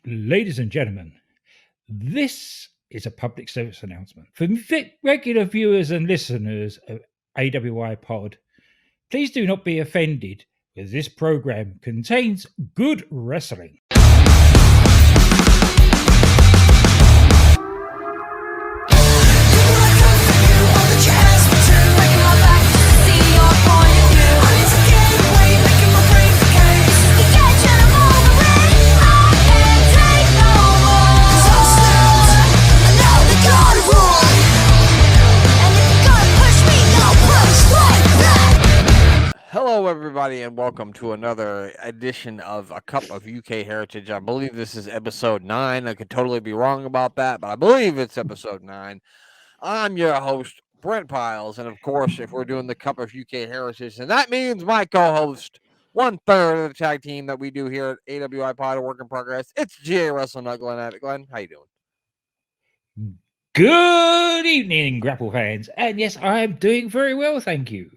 Ladies and gentlemen, this is a public service announcement. For regular viewers and listeners of AWI Pod, please do not be offended, as this program contains good wrestling. Hello, everybody, and welcome to another edition of A Cup of UK Heritage. I believe this is episode 9. I could totally be wrong about that, but I believe it's episode 9. I'm your host, Brent Piles, and of course, if we're doing the Cup of UK Heritage, and that means my co-host, 1/3 of the tag team that we do here at AWI Pod, a work in progress. It's GA Wrestling Nut Glenn. Glenn, how you doing? Good evening, Grapple fans. And yes, I am doing very well, thank you.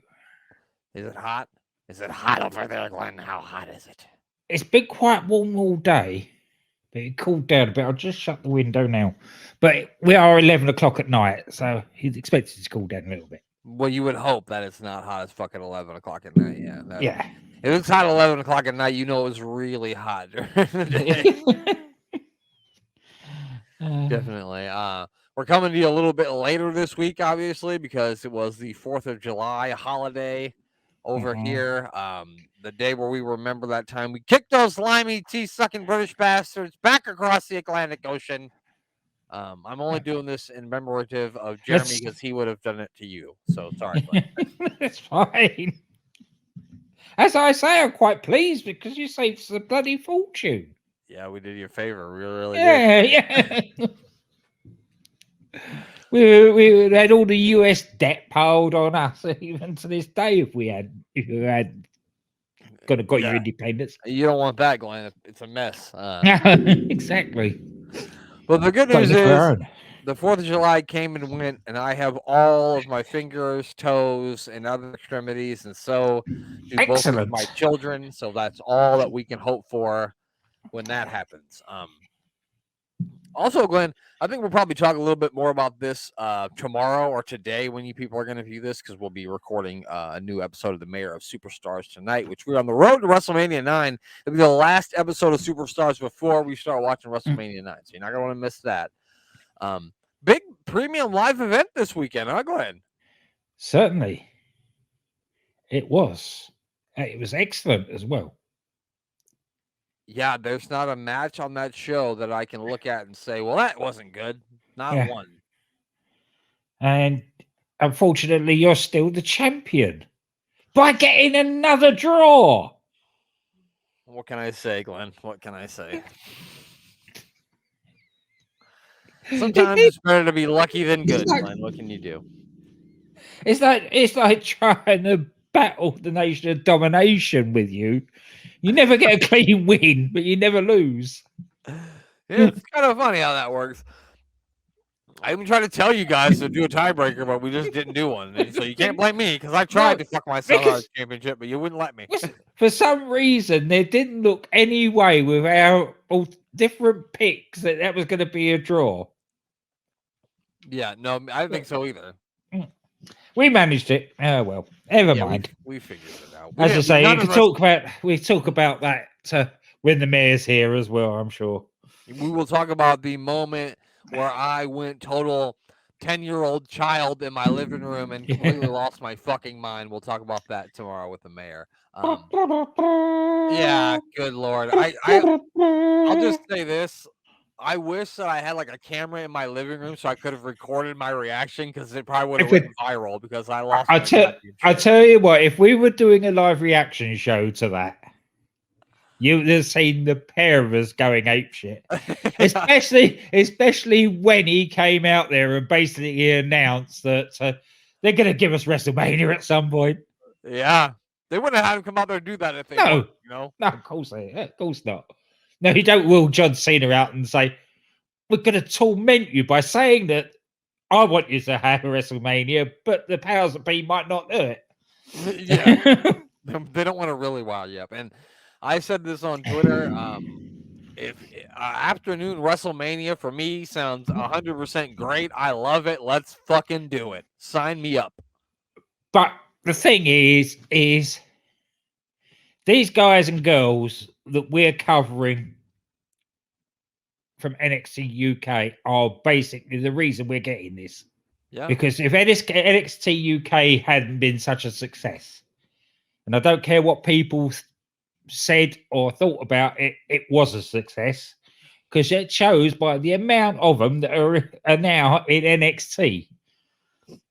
Is it hot? Is it hot over there, Glenn? How hot is it? It's been quite warm all day, but it cooled down a bit. I'll just shut the window now. But we are 11 o'clock at night, so he's expected to cool down a little bit. Well, you would hope that it's not hot as fucking 11 o'clock at night. Yeah. If it's hot at 11 o'clock at night, you know it was really hot during the day. Definitely. We're coming to you a little bit later this week, obviously, because it was the 4th of July holiday over here. The day where we remember that time we kicked those slimy, tea-sucking British bastards back across the Atlantic Ocean. I'm only doing this in memorative of Jeremy because he would have done it to you. So sorry. It's fine. As I say, I'm quite pleased because you saved us a bloody fortune. Yeah, we did you a favor. We really did. Yeah. We had all the US debt piled on us even to this day if we had got your independence. You don't want that, Glenn. It's a mess. Exactly. Well, the good news is the 4th of July came and went, and I have all of my fingers, toes, and other extremities, and so do both of my children. So that's all that we can hope for when that happens. Also, Glenn, I think we'll probably talk a little bit more about this tomorrow or today when you people are going to view this, because we'll be recording a new episode of the Mayor of Superstars tonight, which we're on the road to WrestleMania 9. It'll be the last episode of Superstars before we start watching WrestleMania 9, so you're not going to want to miss that. Big premium live event this weekend, huh, Glenn? Certainly. It was. It was excellent as well. Yeah, there's not a match on that show that I can look at and say, well, that wasn't good. Not one. And unfortunately, you're still the champion by getting another draw. What can I say, Glenn? What can I say? Sometimes it's better to be lucky than good, Glenn. What can you do? It's like trying to battle the Nation of Domination with you. You never get a clean win, but you never lose. It's kind of funny how that works. I even tried to tell you guys to do a tiebreaker, but we just didn't do one. And so you can't blame me because I tried to fuck myself out of the championship, but you wouldn't let me. For some reason, there didn't look any way with our all different picks that was going to be a draw. Yeah, no, I didn't think so either. We managed it. Oh well, never mind. We figured it out. As I say, we talk about that when the mayor's here as well, I'm sure. We will talk about the moment where I went total 10-year-old child in my living room and completely lost my fucking mind. We'll talk about that tomorrow with the mayor. Yeah, good Lord. I'll just say this. I wish that I had like a camera in my living room so I could have recorded my reaction, because it probably would have went viral because I lost. I tell you what, if we were doing a live reaction show to that, you would have seen the pair of us going apeshit. especially when he came out there and basically announced that they're going to give us WrestleMania at some point. Yeah, they wouldn't have had him come out there and do that if they wanted, you know. No, of course not. No, you don't will John Cena out and say, we're going to torment you by saying that I want you to have a WrestleMania, but the powers that be might not do it. Yeah. They don't want to really wow you up. And I said this on Twitter. if afternoon WrestleMania for me sounds 100% great. I love it. Let's fucking do it. Sign me up. But the thing is these guys and girls that we're covering from NXT UK are basically the reason we're getting this. Yeah. Because if NXT UK hadn't been such a success, and I don't care what people said or thought about it, it was a success. Because it shows by the amount of them that are now in NXT.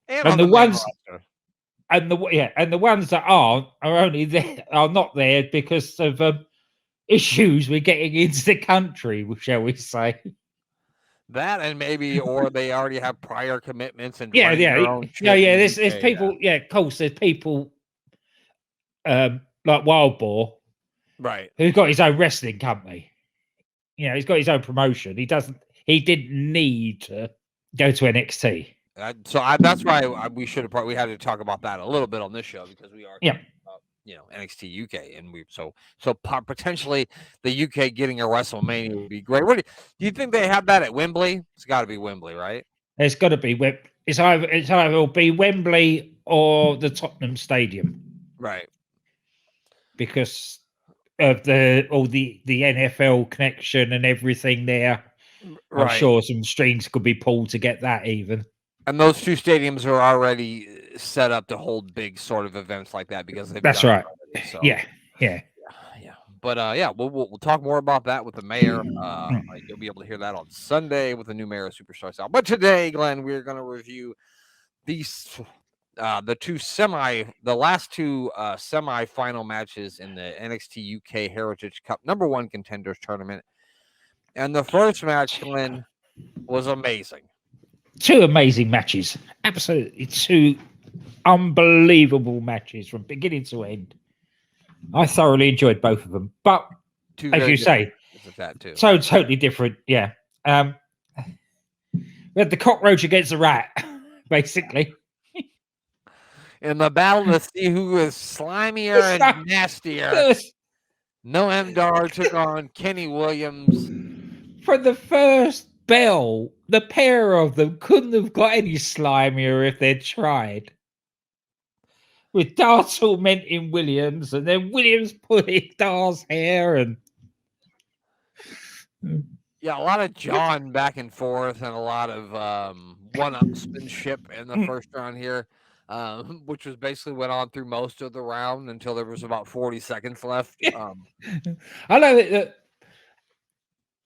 And the ones roster. And the ones that aren't are only there, are not there because of issues with getting into the country, shall we say? That and maybe, or they already have prior commitments and there's people. Yeah, of course, there's people like Wild Boar, right, who's got his own wrestling company. You know, he's got his own promotion. He didn't need to go to NXT. That's why we had to talk about that a little bit on this show, because we are talking about, NXT UK, and so potentially the UK getting a WrestleMania would be great. What do you think they have that at Wembley? It's got to be Wembley, right? It's got to be it's either it'll be Wembley or the Tottenham Stadium, right? Because of the NFL connection and everything there. Right. I'm sure some strings could be pulled to get that even. And those two stadiums are already set up to hold big sort of events like that, because they've That's right. Already, so. Yeah. But we'll talk more about that with the mayor. You'll be able to hear that on Sunday with the new mayor of Superstar South. But today, Glenn, we're going to review these the last two semi-final matches in the NXT UK Heritage Cup #1 Contenders Tournament. And the first match, Glenn, was amazing. 2 amazing matches. Absolutely 2 unbelievable matches from beginning to end. I thoroughly enjoyed both of them. But as you say, so totally different. Yeah. We had the cockroach against the rat, basically. In the battle to see who is slimier and nastier, Noam Dar took on Kenny Williams. For the first bell, the pair of them couldn't have got any slimier if they'd tried. With Dar tormenting Williams, and then Williams pulling Dar's hair, and a lot of John back and forth, and a lot of one-upsmanship in the first round here, which was basically went on through most of the round until there was about 40 seconds left. I know that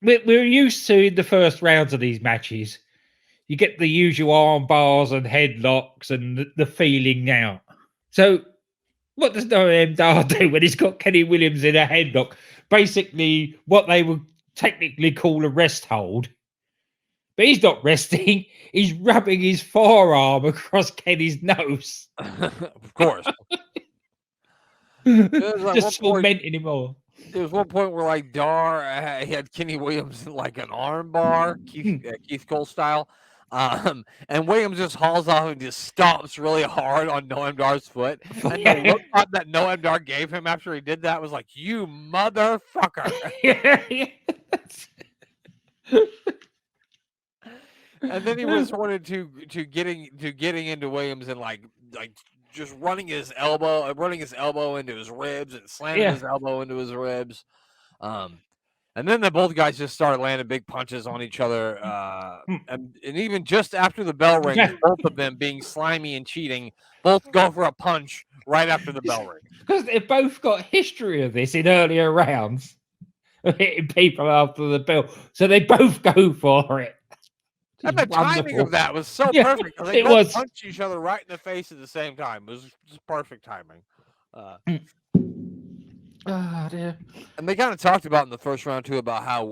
we're used to in the first rounds of these matches. You get the usual arm bars and headlocks and the feeling out. So what does Noam Dar do when he's got Kenny Williams in a headlock? Basically, what they would technically call a rest hold. But he's not resting. He's rubbing his forearm across Kenny's nose. Of course. Just tormenting him all. There was one point where Dar had Kenny Williams in like an arm bar, Keith Cole style. And Williams just hauls off and just stomps really hard on Noam Dar's foot. And the look that Noam Dar gave him after he did that was like, "You motherfucker." And then he resorted to getting into Williams and like just running his elbow into his ribs and slamming his elbow into his ribs. And then both guys just started landing big punches on each other. And even just after the bell rings, both of them being slimy and cheating, both go for a punch right after the bell ring. Because they've both got history of this in earlier rounds, hitting people after the bell. So they both go for it. And the timing of that was so perfect. They both punched each other right in the face at the same time. It was just perfect timing. Dear. And they kind of talked about in the first round too about how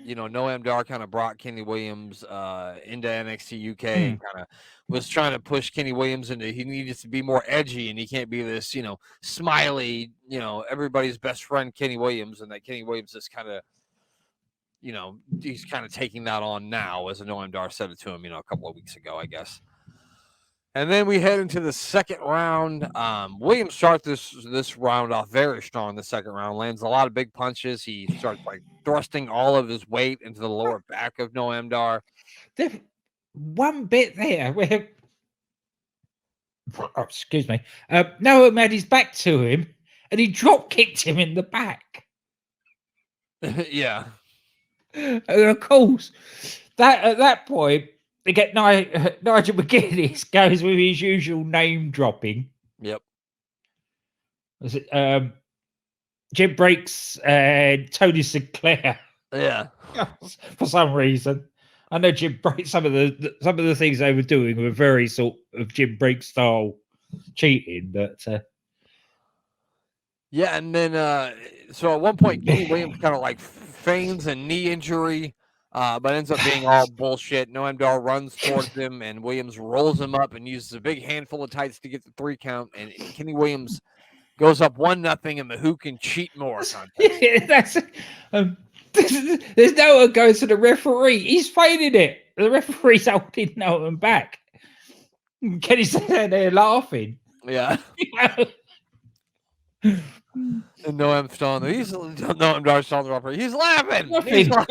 Noam Dar kind of brought Kenny Williams into NXT UK and kind of was trying to push Kenny Williams into he needed to be more edgy and he can't be this smiley everybody's best friend Kenny Williams, and that Kenny Williams is kind of he's kind of taking that on now, as Noam Dar said it to him a couple of weeks ago, I guess. And then we head into the second round. Williams starts this round off very strong. The second round lands a lot of big punches. He starts like thrusting all of his weight into the lower back of Noam Dar. There's one bit there where, excuse me, Noam had his back to him, and he drop kicked him in the back. Yeah. And of course, that at that point, they get Nigel McGuinness goes with his usual name dropping. Yep. Was it Jim Breaks and Tony Sinclair? Yeah. For some reason, I know Jim Breaks. Some of the things they were doing were very sort of Jim Breaks style cheating, but. Yeah, and then so at one point, Kenny Williams kind of like feigns a knee injury, but ends up being all bullshit. Noam Dar runs towards him, and Williams rolls him up and uses a big handful of tights to get the 3 count. And Kenny Williams goes up 1-0 in the who can cheat more contest. Yeah, that's there's no one goes to the referee. He's fighting it. The referee's holding Noam back. Kenny's there laughing. Yeah. And Noam's telling him, Noam Dar's telling the referee, he's laughing. He's not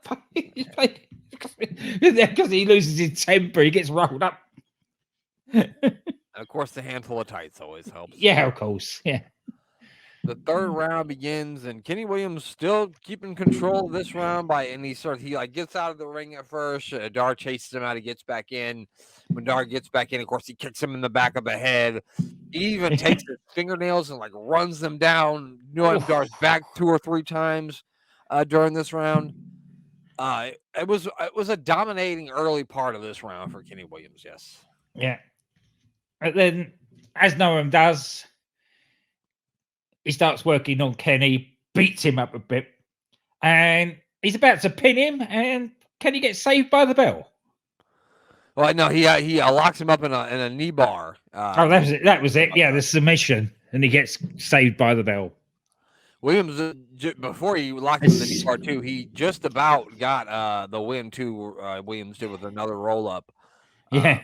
funny. Because he loses his temper, he gets rolled up. And of course, the handful of tights always helps. Yeah, of course. Yeah. The third round begins, and Kenny Williams still keeping control of this round he gets out of the ring at first. Dar chases him out. He gets back in. When Dar gets back in, of course, he kicks him in the back of the head. He even takes his fingernails and runs them down Noam Dar's back 2 or 3 times during this round. It was a dominating early part of this round for Kenny Williams. Yes. Yeah. And then, as Noam does, he starts working on Kenny, beats him up a bit, and he's about to pin him, and Kenny gets saved by the bell. Well, no, he locks him up in a knee bar. That was it. Yeah, the submission, and he gets saved by the bell. Williams, before he locked him in the knee bar too, he just about got the win too. Williams did with another roll up. Yeah.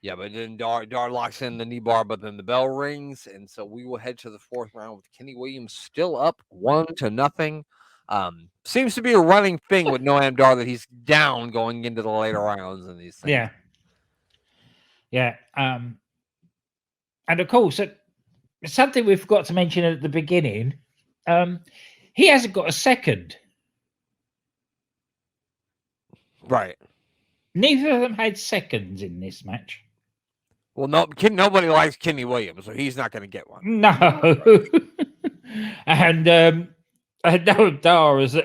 Yeah, but then Dar locks in the knee bar, but then the bell rings, and so we will head to the 4th round with Kenny Williams still up 1-0. Seems to be a running thing with Noam Dar that he's down going into the later rounds and these things. Yeah. Yeah. And of course, something we forgot to mention at the beginning, he hasn't got a second. Right. Neither of them had seconds in this match. Well, nobody likes Kenny Williams, so he's not going to get one. No. And Noam Dar has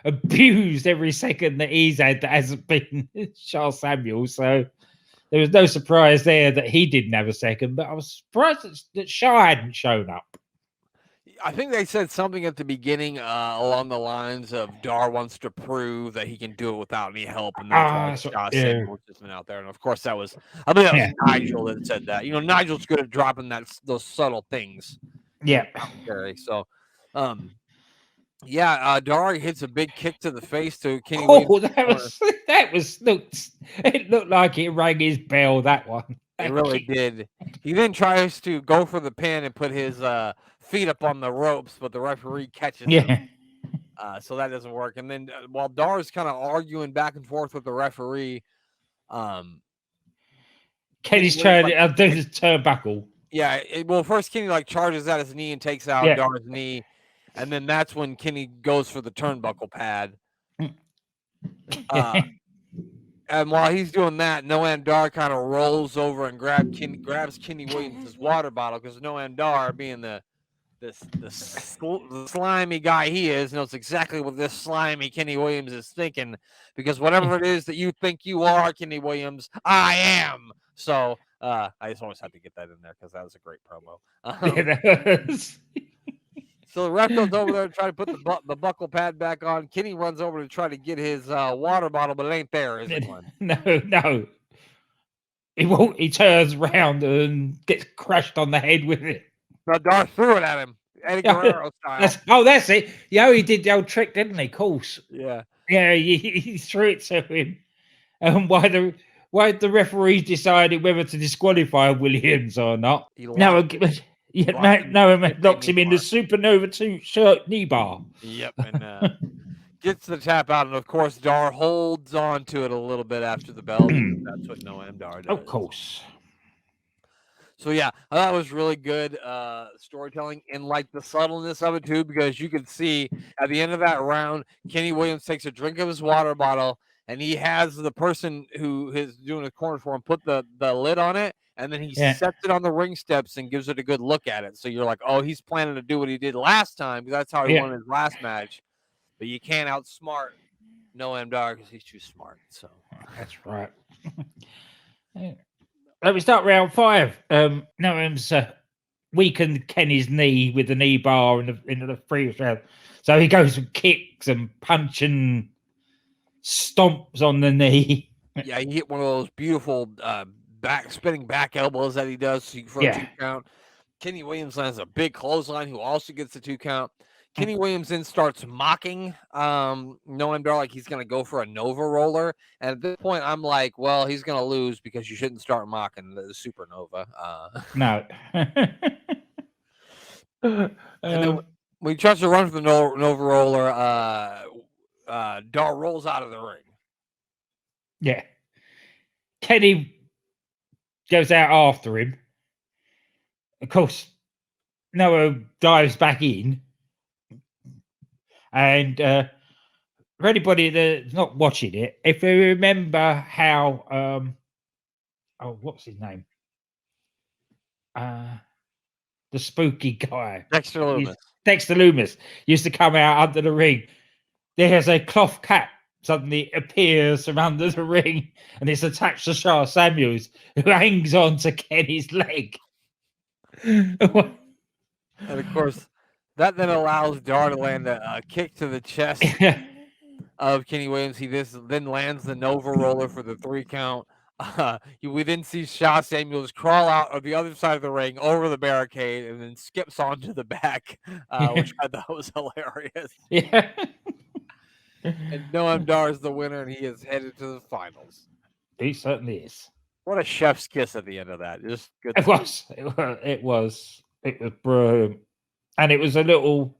abused every second that he's had that hasn't been Charles Samuel. So there was no surprise there that he didn't have a second, but I was surprised that Shaw hadn't shown up. I think they said something at the beginning along the lines of Dar wants to prove that he can do it without any help, and that's why Shaw Samuel just been out there. And of course, that was Nigel that said that. You know, Nigel's good at dropping those subtle things. Yeah. So, Dar hits a big kick to the face to Kenny Williams. It looked like it rang his bell, that one. It really did. He then tries to go for the pin and put his feet up on the ropes, but the referee catches him. So that doesn't work. And then while Dar's kind of arguing back and forth with the referee, Kenny's trying to do his turnbuckle. Yeah, first Kenny charges at his knee and takes out Dar's knee, and then that's when Kenny goes for the turnbuckle pad. And while he's doing that, Noam Dar kind of rolls over and grabs Kenny Williams' water bottle, because Noam Dar, being the slimy guy he is, knows exactly what this slimy Kenny Williams is thinking, because whatever it is that you think you are, Kenny Williams, I am. So I just always had to get that in there because that was a great promo. So the ref goes over there to try to put the buckle pad back on. Kenny runs over to try to get his water bottle, but it ain't there, is it? No. He turns around and gets crushed on the head with it. No, Dar threw it at him, Eddie Guerrero style. That's it. Yeah, he did the old trick, didn't he? Of course. Yeah. Yeah, he threw it to him. And while why the referee decided whether to disqualify Williams or not. Noam locks him in the Supernova 2 shirt knee bar. Yep, and gets the tap out, and of course Dar holds on to it a little bit after the bell because that's what Noam Dar does. Of course. So yeah, that was really good storytelling, and like the subtleness of it too, because you can see at the end of that round, Kenny Williams takes a drink of his water bottle, and he has the person who is doing a corner for him put the lid on it, and then he sets it on the ring steps and gives it a good look at it. So you're like, oh, he's planning to do what he did last time because that's how he won his last match. But you can't outsmart Noam Dar because he's too smart. So that's right. We start round 5. Noam's weakened Kenny's knee with the knee bar in the previous round. So he goes and kicks and punching, stomps on the knee. Yeah, he hit one of those beautiful spinning back elbows that he does for a 2 count. Kenny Williams lands a big clothesline, who also gets a 2 count. Kenny Williams then starts mocking Noam Dar like he's going to go for a Nova roller. And at this point, I'm like, well, he's going to lose because you shouldn't start mocking the Supernova. No. And then when he tries to run for the Nova roller, Dar rolls out of the ring. Yeah. Kenny goes out after him. Of course, Noah dives back in. And for anybody that's not watching it, if you remember how, what's his name? The spooky guy. Dexter Loomis used to come out under the ring. There's a cloth cap suddenly appears from under the ring, and it's attached to Sha Samuels, who hangs on to Kenny's leg. And of course, that then allows Dar to land a kick to the chest of Kenny Williams. He then lands the Nova roller for the 3 count. We then see Sha Samuels crawl out of the other side of the ring over the barricade and then skips onto the back, which I thought was hilarious. Yeah. And Noam Dar is the winner, and he is headed to the finals. He certainly is. What a chef's kiss at the end of that. Just good. It was brilliant. And it was a little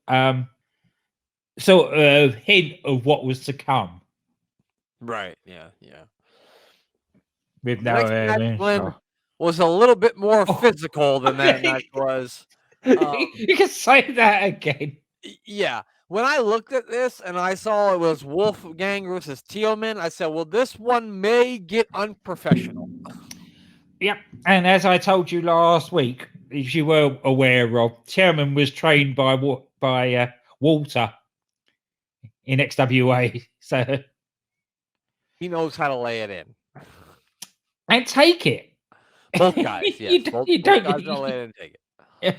sort of hint of what was to come. Right. Yeah. With Noam was a little bit more physical than that match was. You can say that again. Yeah. When I looked at this and I saw it was Wolfgang versus Teoman, I said, well, this one may get unprofessional. Yep. And as I told you last week, as you were aware of, Teoman was trained by Walter in XWA. So he knows how to lay it in. And take it. Both guys, yes. Both guys know lay it and take it. Yeah.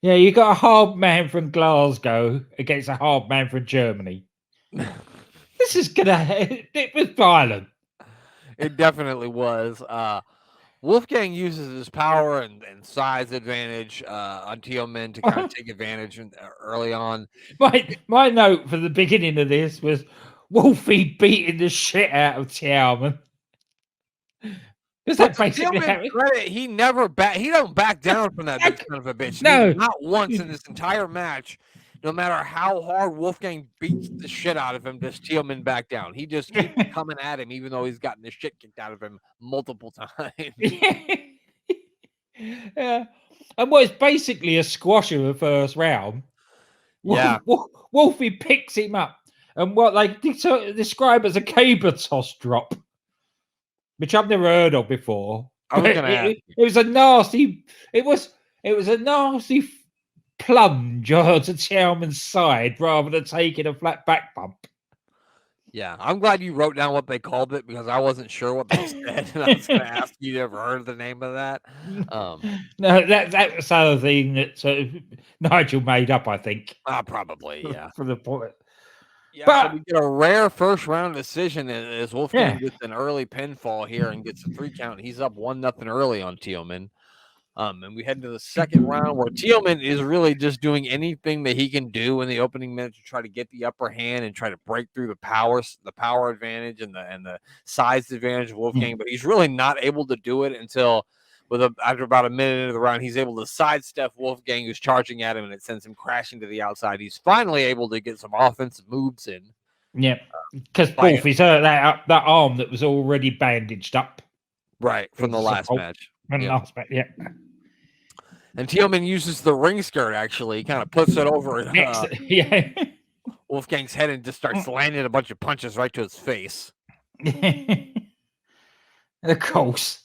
Yeah, you got a hard man from Glasgow against a hard man from Germany. This is it was violent. It definitely was. Wolfgang uses his power and size advantage on Teoman to kind of take advantage early on. My note for the beginning of this was Wolfie beating the shit out of Teoman. That basically credit, he don't back down from that big son of a bitch. No, not once in this entire match. No matter how hard Wolfgang beats the shit out of him, does Teoman back down? He just keeps coming at him, even though he's gotten the shit kicked out of him multiple times. Yeah, and was basically a squash of the first round. Yeah, Wolfie picks him up, and what they describe as a caber toss drop, which I've never heard of before. It was a nasty. It was a nasty plunge onto Teoman's side rather than taking a flat back bump. Yeah, I'm glad you wrote down what they called it because I wasn't sure what they said, and I was going to ask you ever heard the name of that. No, that was another thing that Nigel made up, I think. Probably, yeah. For the point. Yeah, but so we get a rare first round decision as Wolfgang gets an early pinfall here and gets a 3 count. He's up 1-0 early on Teoman. And we head to the second round where Teoman is really just doing anything that he can do in the opening minute to try to get the upper hand and try to break through the power advantage and the size advantage of Wolfgang. But he's really not able to do it until after about a minute into the round, he's able to sidestep Wolfgang, who's charging at him, and it sends him crashing to the outside. He's finally able to get some offensive moves in. Yeah, because Wolf is hurt that arm that was already bandaged up. Right, from the last match. Last match, yeah. And Teoman uses the ring skirt, actually. He kind of puts it over Wolfgang's head and just starts landing a bunch of punches right to his face. Of course.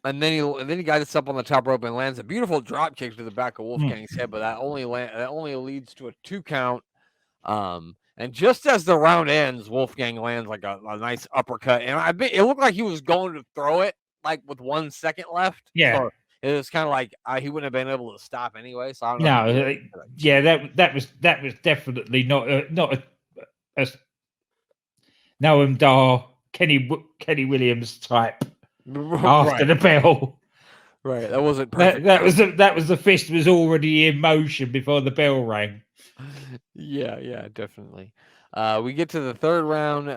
And then he gets up on the top rope and lands a beautiful drop kick to the back of Wolfgang's head, but that only leads to a 2 count. And just as the round ends, Wolfgang lands like a nice uppercut. And it looked like he was going to throw it like with 1 second left. Yeah. So it was kind of like he wouldn't have been able to stop anyway. So I don't know. That was definitely not a Noam Dar, Kenny Williams type after the bell. Right, that wasn't perfect. That was the fist was already in motion before the bell rang. Yeah, definitely. We get to the third round.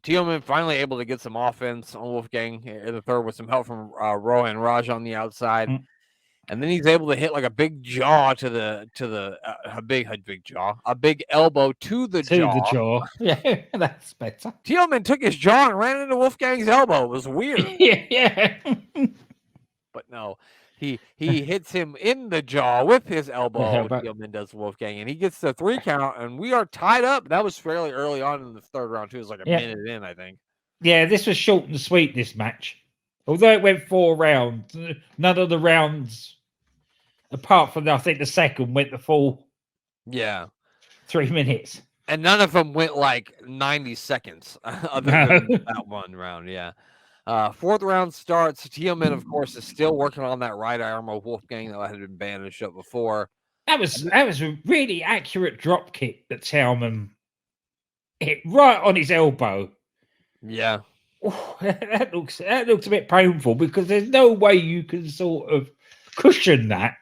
Teoman finally able to get some offense on Wolfgang in the third with some help from Rohan Raj on the outside, and then he's able to hit like a big jaw a big elbow to the jaw. Yeah, that's better. Teoman took his jaw and ran into Wolfgang's elbow. It was weird. Yeah. But no. He hits him in the jaw with his elbow. Teoman does Wolfgang, and he gets the 3 count, and we are tied up. That was fairly early on in the third round too. It was like a minute in, I think. Yeah, this was short and sweet. This match, although it went 4 rounds, none of the rounds, apart from I think the second, went the full 3 minutes, and none of them went like 90 seconds. Other than that one round, yeah. Fourth round starts. Teoman, of course, is still working on that right arm of Wolfgang that had been bandaged up before. That was a really accurate drop kick that Teoman hit right on his elbow. Yeah, that looks a bit painful because there's no way you can sort of cushion that.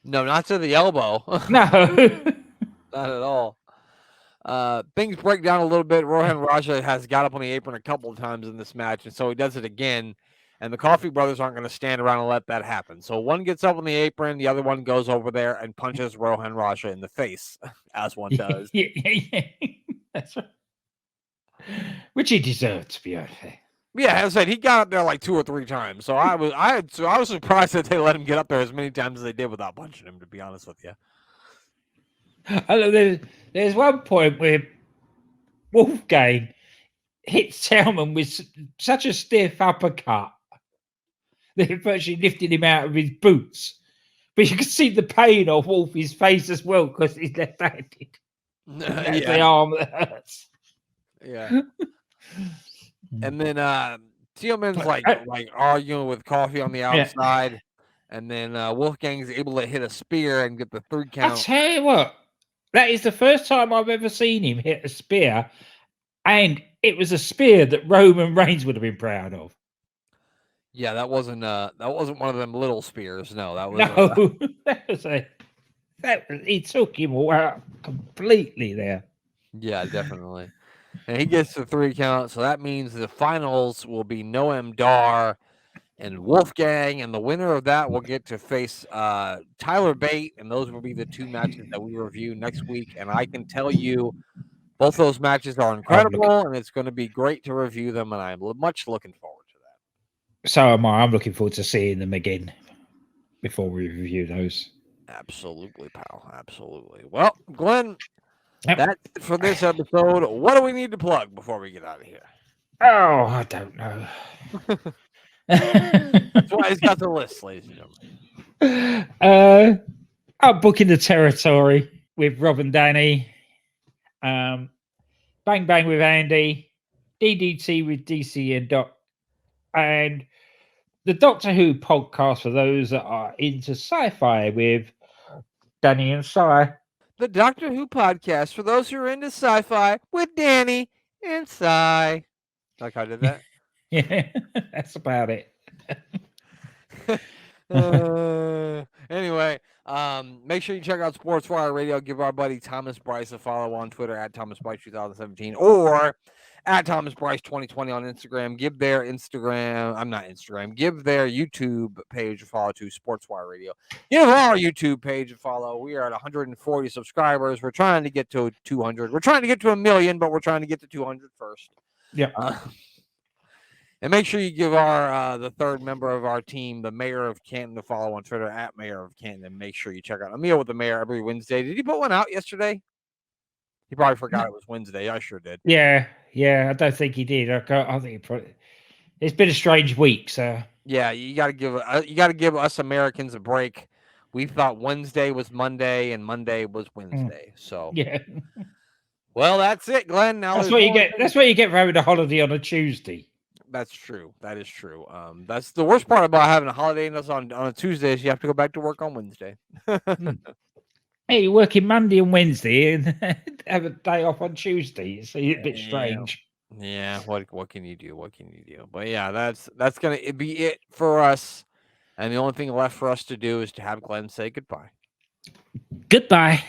No, not to the elbow. No, not at all. Things break down a little bit. Rohan Raja has got up on the apron a couple of times in this match, and so he does it again. And the Coffee Brothers aren't going to stand around and let that happen. So one gets up on the apron, the other one goes over there and punches Rohan Raja in the face, as one does. Yeah. That's right. Which he deserved, to be honest. Yeah, as I said, he got up there like 2 or 3 times. So I was surprised that they let him get up there as many times as they did without punching him, to be honest with you. There's one point where Wolfgang hits Teoman with such a stiff uppercut that it virtually lifted him out of his boots. But you can see the pain on Wolfie's face as well because he's left-handed. That's the arm that hurts. Yeah. And then Teoman's like arguing with Coffee on the outside. And then Wolfgang's able to hit a spear and get the 3 count. I'll tell you what. That is the first time I've ever seen him hit a spear, and it was a spear that Roman Reigns would have been proud of. Yeah, that wasn't one of them little spears. No, that was he took him out completely there. Yeah, definitely. And he gets the 3 count, so that means the finals will be Noam Dar and Wolfgang, and the winner of that will get to face Tyler Bate, and those will be the 2 matches that we review next week. And I can tell you, both those matches are incredible, and it's going to be great to review them, and I'm much looking forward to that. So am I. I'm looking forward to seeing them again before we review those. Absolutely, pal. Absolutely. Well, Glenn, that's it for this episode. What do we need to plug before we get out of here? Oh, I don't know. That's why he's got the list, ladies and gentlemen. I'm booking the territory with Rob and Danny. Bang Bang with Andy. DDT with DC and Doc. And the Doctor Who podcast for those that are into sci-fi with Danny and Si. The Doctor Who podcast for those who are into sci-fi with Danny and Si. Like I did that? Yeah, that's about it. Anyway, make sure you check out SportsWire Radio. Give our buddy Thomas Bryce a follow on Twitter at Thomas Bryce 2017 or at Thomas Bryce 2020 on Instagram. Give their Give their YouTube page a follow to SportsWire Radio. Give our YouTube page a follow. We are at 140 subscribers. We're trying to get to 200. We're trying to get to 1 million, but we're trying to get to 200 first. Yeah. And make sure you give our the third member of our team, the mayor of Canton, a follow on Twitter at mayor of Canton. And make sure you check out A Meal with the Mayor every Wednesday. Did he put one out yesterday? He probably forgot it was Wednesday. I sure did. Yeah. I don't think he did. I think it's been a strange week. So yeah, you got to give us Americans a break. We thought Wednesday was Monday and Monday was Wednesday. So yeah. Well, that's it, Glenn. Now that's what you get. That's what you get for having a holiday on a Tuesday. That's true. That is true. That's the worst part about having a holiday on a Tuesday is you have to go back to work on Wednesday. Hey, you're working Monday and Wednesday and have a day off on Tuesday. It's a bit strange. Yeah. What can you do? What can you do? But yeah, that's gonna be it for us. And the only thing left for us to do is to have Glenn say goodbye. Goodbye.